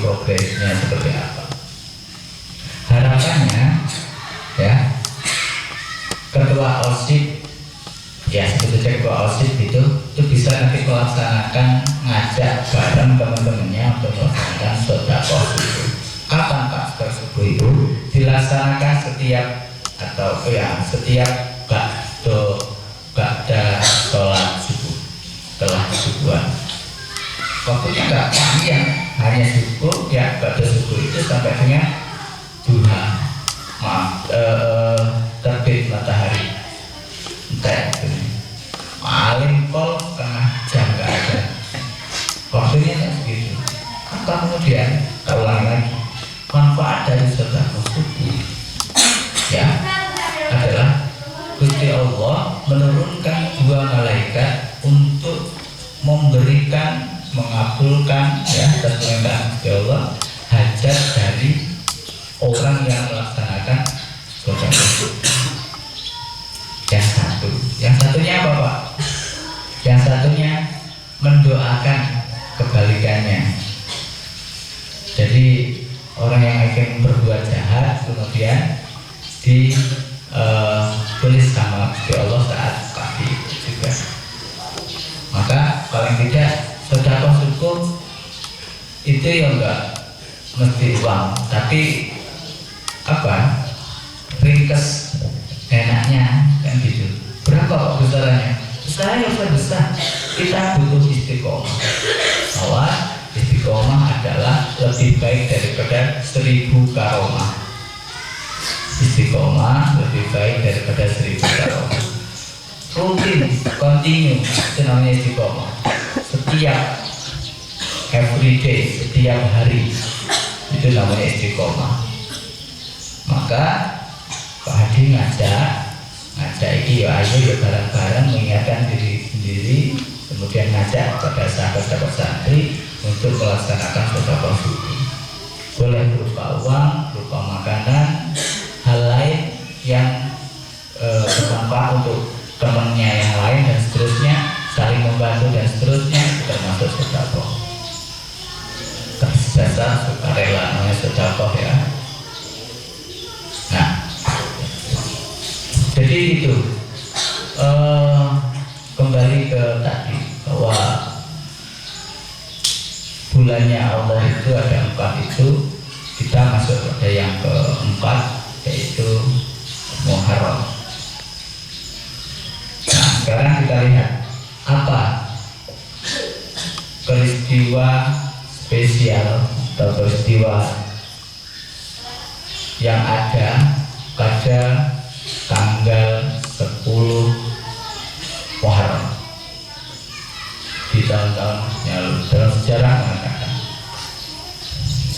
progresnya seperti apa. Harapannya ya ketua OSIP ya sebetulnya ketua OSIP itu bisa nanti melaksanakan ngajak bareng teman-temannya untuk melaksanakan sedekah subuh. Kapan Pak subuh itu dilaksanakan setiap setiap ba'da sholat subuh, setelah subuhan. Waktunya nggak panjang, hanya subuh ya, ba'da subuh itu sampai dengan duha, terbit matahari. Paling pol setengah jam nggak ada. Waktunya kan segitu. Apa kemudian kita ulangi lagi, manfaat dari sedekah subuh ya adalah Gusti Allah menurunkan 2 malaikat untuk memberikan, mengabulkan ya permintaan Gusti Allah hajat dari orang yang melaksanakan sedekah subuh. Yang satunya apa Pak? Yang satunya mendoakan kebalikannya. Jadi orang yang akan berbuat jahat kemudian ditulis sama Gusti Allah saat pagi juga. Maka paling tidak sedekah subuh itu yang enggak mesti uang, tapi apa? Ringkes enaknya kan gitu. Berapa Pak besarannya? Besarnya besar. Kita butuh istiqomah. Bahwa istiqomah adalah lebih baik daripada 1000 karomah. Istiqomah lebih baik daripada 1000 karomah. Rutin, continue, itu namanya istiqomah. Setiap everyday, setiap hari, itu namanya istiqomah. Maka Pak Hadi ngajak iki ya ayo ya bareng-bareng mengingatkan diri sendiri, kemudian ngajak kepada sahabat-sahabat santri untuk melaksanakan sedekah subuh. Boleh berupa uang, berupa makanan, hal lain yang bermanfaat untuk temannya yang lain dan seterusnya, saling membantu dan seterusnya, itu termasuk sedekah. Terbiasa sukarela namanya sedekah ya. Nah, jadi itu kembali ke tadi bahwa bulannya Allah itu ada 4 itu, kita masuk pada yang keempat yaitu Muharram. Nah sekarang kita lihat apa peristiwa spesial atau peristiwa yang ada pada tanggal 10 Muharram di tahun-tahun yang dalam sejarah mengatakan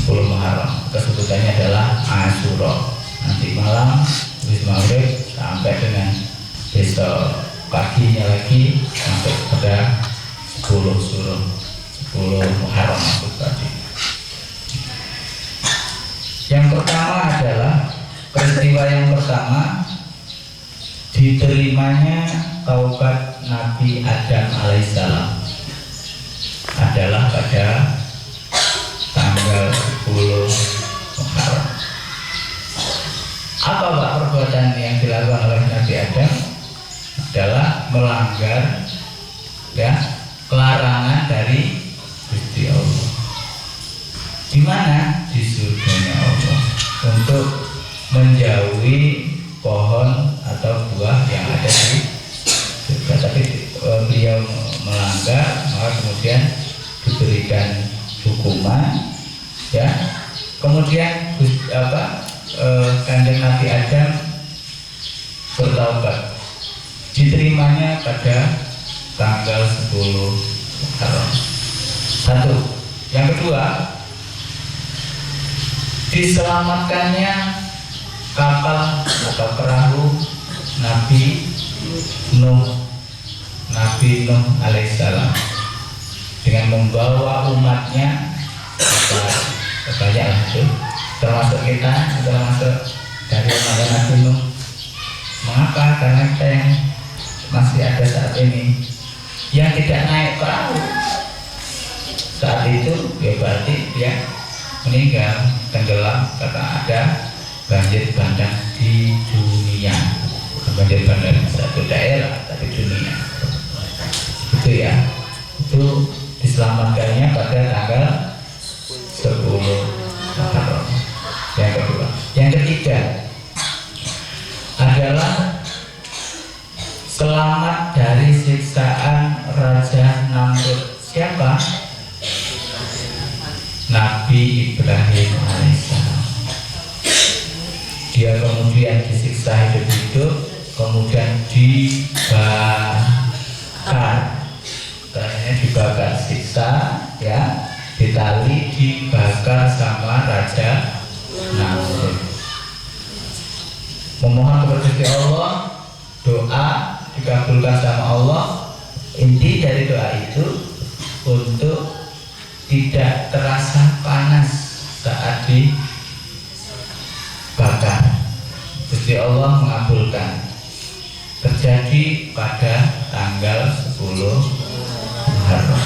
10 Muharram kesebutannya adalah Asyura. Nanti malam habis maghrib sampai dengan besok paginya lagi sampai pada 10 Muharram maksud tadi. Yang pertama adalah peristiwa yang pertama diterimanya taubat Nabi Adam alaihissalam adalah pada tanggal 10 Muharram. Apa Pak perbuatan yang dilakukan oleh Nabi Adam? Adalah melanggar ya larangan dari Gusti Allah. Di mana? Di surganya Allah, untuk menjauhi pohon atau buah yang ada di surga. Tapi beliau melanggar, maka kemudian diberikan hukuman ya. Kemudian Kanjeng Nabi Adam bertaubat, diterimanya pada tanggal 10 Muharram. Satu. Yang kedua, diselamatkannya kapal atau perahu Nabi Nuh alaihissalam dengan membawa umatnya banyak itu, termasuk kita, termasuk dari umat Nabi Nuh. Mengapa? Karena kita yang masih ada saat ini yang tidak naik perahu saat itu, ya berarti dia meninggal, tenggelam karena ada banjir bandang di dunia. Bukan banjir bandang satu daerah, tapi dunia. Itu ya, itu diselamatkannya pada tanggal 10 Muharram. Yang kedua, yang ketiga adalah selamat dari siksaan Raja Namrud. Siapa? Nabi Ibrahim alaihissalam. Dia kemudian disiksa hidup-hidup, kemudian dibakar. Tanya dibakar, siksa ya, ditali, dibakar sama Raja Namrud. Memohon kepada Allah, doa dikabulkan sama Allah. Inti dari doa itu untuk tidak terasa panas saat dibakar. Gusti Allah mengabulkan. Terjadi pada tanggal 10 Muharram.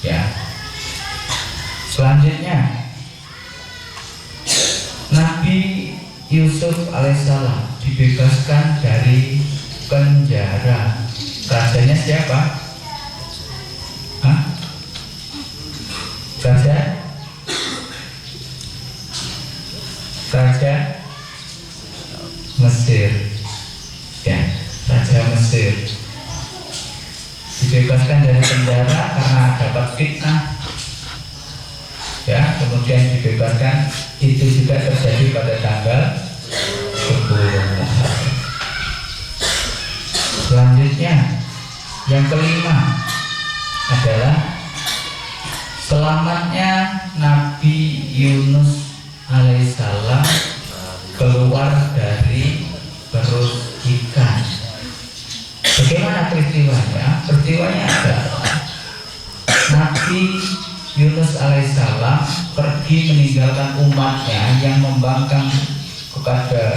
Ya. Selanjutnya Nabi Yusuf alaihissalam dibebaskan dari penjara. Rajanya siapa? Hah? Raja Mesir. Ya, Raja Mesir dibebaskan dari penjara karena dapat fitnah. Ya, kemudian dibebaskan. Itu juga terjadi pada tanggal 10 Muharram. Selanjutnya yang kelima adalah selamatnya Nabi Yunus alaihissalam keluar dari perut ikan. Bagaimana peristiwanya? Peristiwanya adalah Nabi Yunus alaihissalam pergi meninggalkan umatnya yang membangkang kepada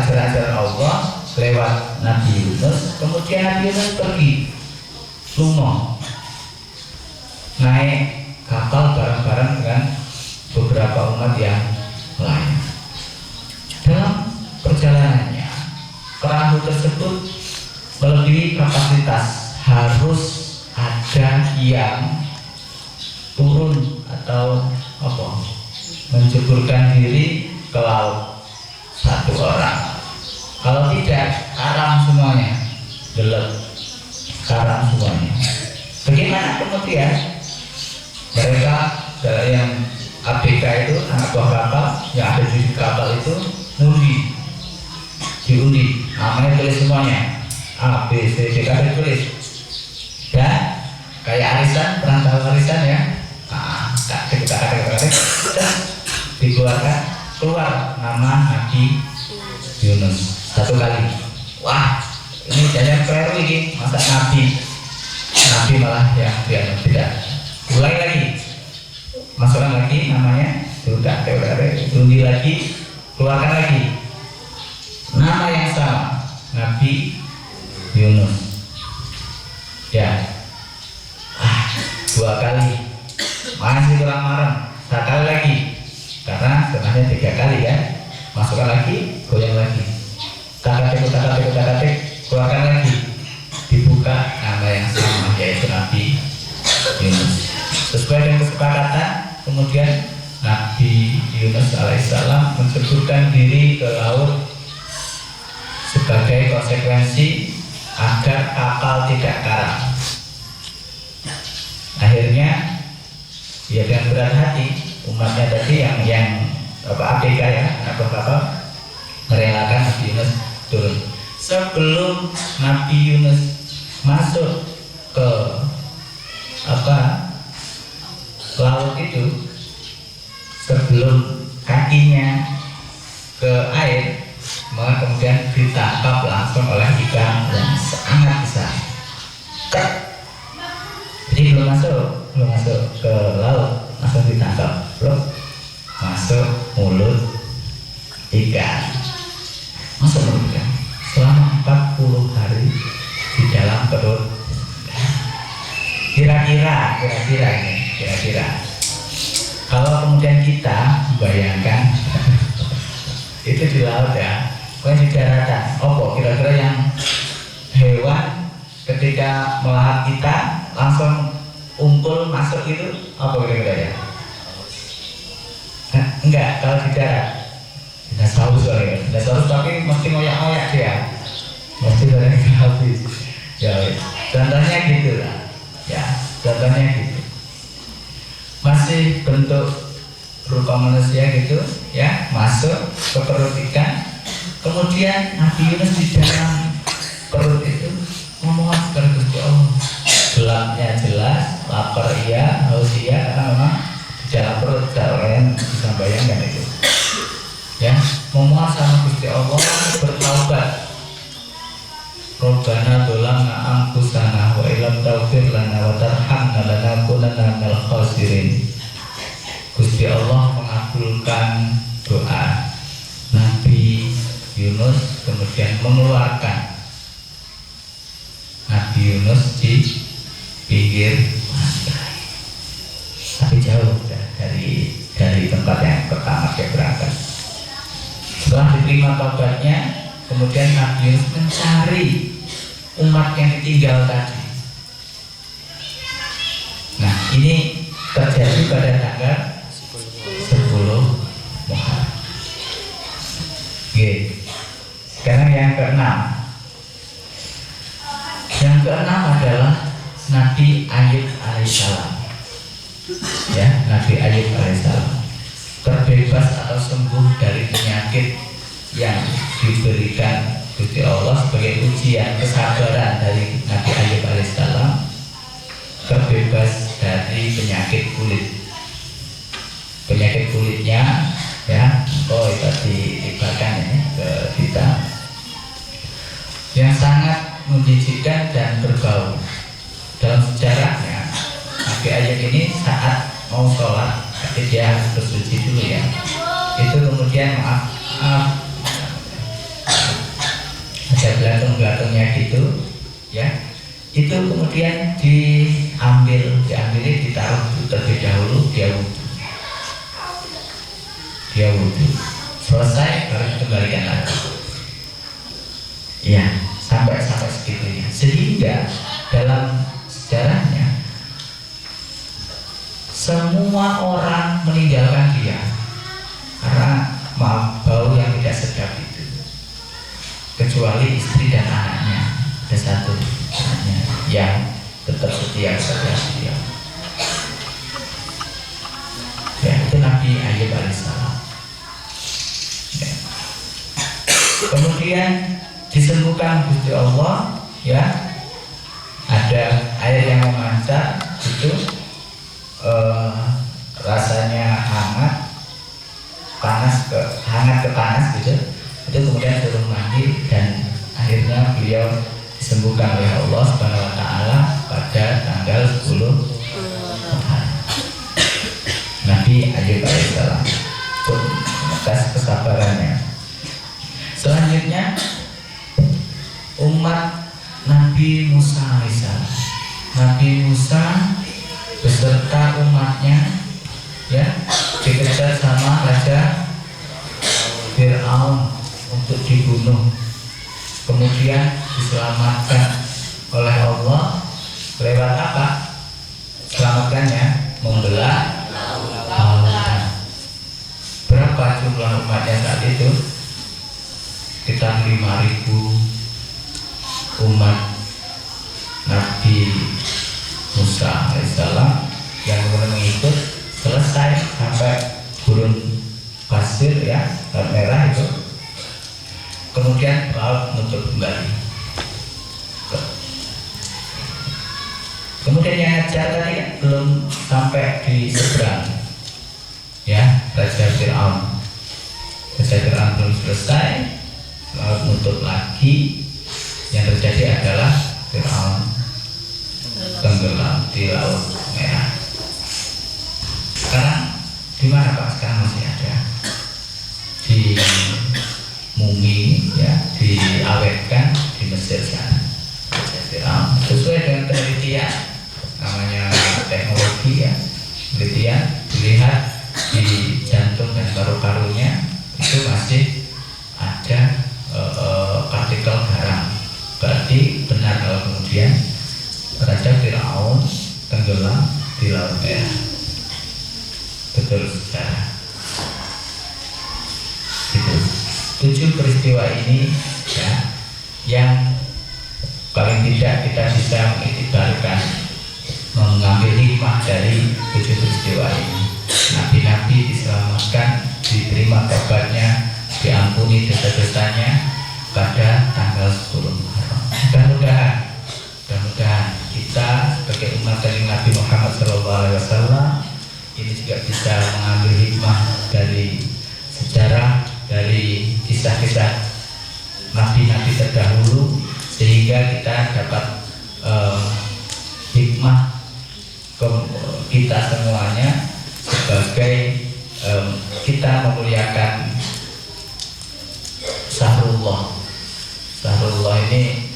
ajaran-ajaran Allah lewat Nabi Yunus. Kemudian Nabi Yunus pergi lungo, naik kapal bareng-bareng dengan beberapa umat yang lain. Dalam perjalanannya, perahu tersebut melebihi kapasitas, harus ada yang turun atau menjeburkan diri ke laut satu orang. Kalau tidak, karam semuanya, gelap, karam semuanya. Bagaimana kemudian mereka yang ABK itu, anak buah kapal yang ada di kapal itu diundi, namanya tulis semuanya, A, B, C, D, K, tulis. Ya, kayak arisan, pernah tahu arisan ya? Keluar nama Nabi Yunus satu kali. Wah, ini jangan keliru ini, masa Nabi malah ya tidak. Ulangi lagi, masukkan lagi namanya, sudah undi lagi, keluarkan lagi nama yang sama, Nabi Yunus. Ya, dua kali masih kurang marah, sekali lagi karena sebenarnya 3 kali ya. Masukkan lagi, goyang lagi, takatik, keluarkan lagi, dibuka nama yang sama, yaitu Nabi Yunus. Sesuai dengan kesepakatan, kemudian Nabi Yunus alaihissalam menceburkan diri ke laut sebagai konsekuensi agar kapal tidak karam. Akhirnya dia dengan berat hati, umatnya tadi yang ABK ya, anak kapal, merelakan Nabi Yunus turun. Sebelum Nabi Yunus masuk ke laut itu, sebelum kakinya ke air, maka kemudian ditangkap langsung oleh ikan yang sangat besar. Jadi belum masuk ke laut, langsung ditangkap, masuk mulut ikan. Masuk mulut ikan selama 40 hari di dalam perut. Kira-kira ini kira-kira. Kalau kemudian kita bayangkan itu di laut ya, bukan di daratan. Apa kira-kira yang hewan ketika melahap kita langsung umpul masuk itu apa kira-kira ya? Enggak, kalau di darat dinosaurus soalnya, dinosaurus tapi mesti ngoyak-ngoyak dia, mesti dari habis. Ya, contohnya gitu lah. Ya, contohnya gitu. Masih bentuk rupa manusia gitu, ya, masuk ke perut ikan. Kemudian Nabi Yunus di dalam perut itu ngomong kepada Gusti Allah. Gelapnya jelas, lapar iya, haus iya, karena memang di dalam perut kalian bisa bayangkan itu. Ya, ngomong sama Gusti Allah, bertaubat. Rabbana dolamna anfusana wa ilam taghfir lana wa tarhamna lanakunanna minal khasirin. Gusti Allah mengabulkan doa Nabi Yunus, kemudian mengeluarkan Nabi Yunus di pinggir pantai, tapi jauh dari tempat yang pertama dia berangkat. Setelah diterima taubatnya, kemudian Nabi Yunus mencari umat yang ditinggal tadi. Nah, ini terjadi pada tanggal 10 Muharram. Oke. Sekarang yang keenam. Yang keenam adalah Nabi Ayub alaihissalam. Ya, Nabi Ayub alaihissalam terbebas atau sembuh dari penyakit yang diberikan Gusti Allah sebagai ujian kesabaran dari Nabi Ayub alaihissalam, terbebas dari penyakit kulit. Penyakit kulitnya, ya, itu ditibakan ya ke kita, yang sangat menjijikkan dan berbau. Dalam sejarahnya, Nabi Ayub ini saat mau sholat, tapi dia harus bersuci dulu ya. Itu kemudian ada belatung-belantungnya gitu, ya. Itu kemudian diambilnya ditaruh terlebih dahulu, dia wudhu, selesai baru dikembalikan lagi. Ya, sampai segitunya. Sehingga dalam sejarahnya semua orang meninggalkan dia karena bau yang tidak sedap itu, kecuali istri dan anaknya. Ada satu anaknya yang tetap setia kepada dia. Ya, itu Nabi Ayub alaihissalam. Ya. Kemudian disembuhkan Gusti Allah, ya. Ada air yang memancar itu, rasanya hangat ke panas gitu. Itu kemudian suruh mandi dan akhirnya beliau disembuhkan oleh Allah Subhanahu wa taala pada tanggal 10 Muharram. Nabi Ayub alaihissalam itu atas kesabarannya. Selanjutnya umat Nabi Musa alaihissalam. Nabi Musa beserta umatnya, ya, dikejar sama Raja Fir'aun untuk dibunuh. Kemudian diselamatkan oleh Allah lewat apa? Selamatkannya membelah lautan. Berapa jumlah umatnya saat itu? Sekitar 5.000 umat Nabi Musa alaihissalam yang kemudian mengikut, selesai sampai gurun pasir, ya, laut merah itu. Kemudian laut menutup kembali. Kemudian yang ngajar tadi kan belum sampai di seberang, ya, Raja Fir'aun. Raja Fir'aun belum selesai, laut menutup lagi. Yang terjadi adalah Fir'aun tenggelam di laut merah. Sekarang di mana Pak? Sekarang masih ada di mumi, ya, diawetkan di Mesir sana. Sesuai dengan penelitian, namanya teknologi, ya, penelitian dilihat di jantung dan paru-parunya itu masih ada partikel garam. Berarti benar kalau kemudian Raja Firaun tenggelam di Laut Merah. Betul sejarah. Gitu. 7 peristiwa ini ya, yang paling tidak kita bisa mengiktibarkan, mengambil hikmah dari 7 peristiwa ini. Nabi-nabi diselamatkan, diterima kabarnya, diampuni dosa-dosanya pada tanggal 10 Muharram. Mudah-mudahan kita sebagai umat dari Nabi Muhammad SAW ini juga bisa mengambil hikmah dari sejarah, dari kisah-kisah nabi-nabi terdahulu, sehingga kita dapat hikmah kita semuanya sebagai kita memuliakan Syahrullah. Syahrullah ini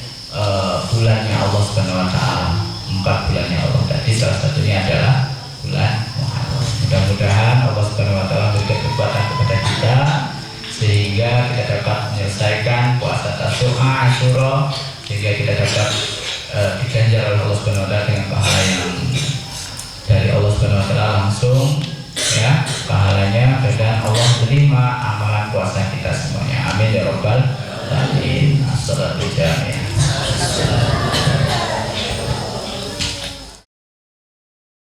bulannya Allah Subhanahu wa taala. 4 bulannya Allah. Tadi salah satunya adalah bulan Muharram. Mudah-mudahan Allah Subhanahu wa taala memberikan kekuatan kepada kita sehingga kita dapat menyelesaikan puasa Tasyu'a, Asyura, sehingga kita dapat diganjar oleh Allah Subhanahu wa taala dengan pahala yang dari Allah Subhanahu wa taala langsung, ya, pahalanya, dan Allah terima amalan puasa kita semuanya. Amin ya rabbal alamin. Assalatu jami'ah.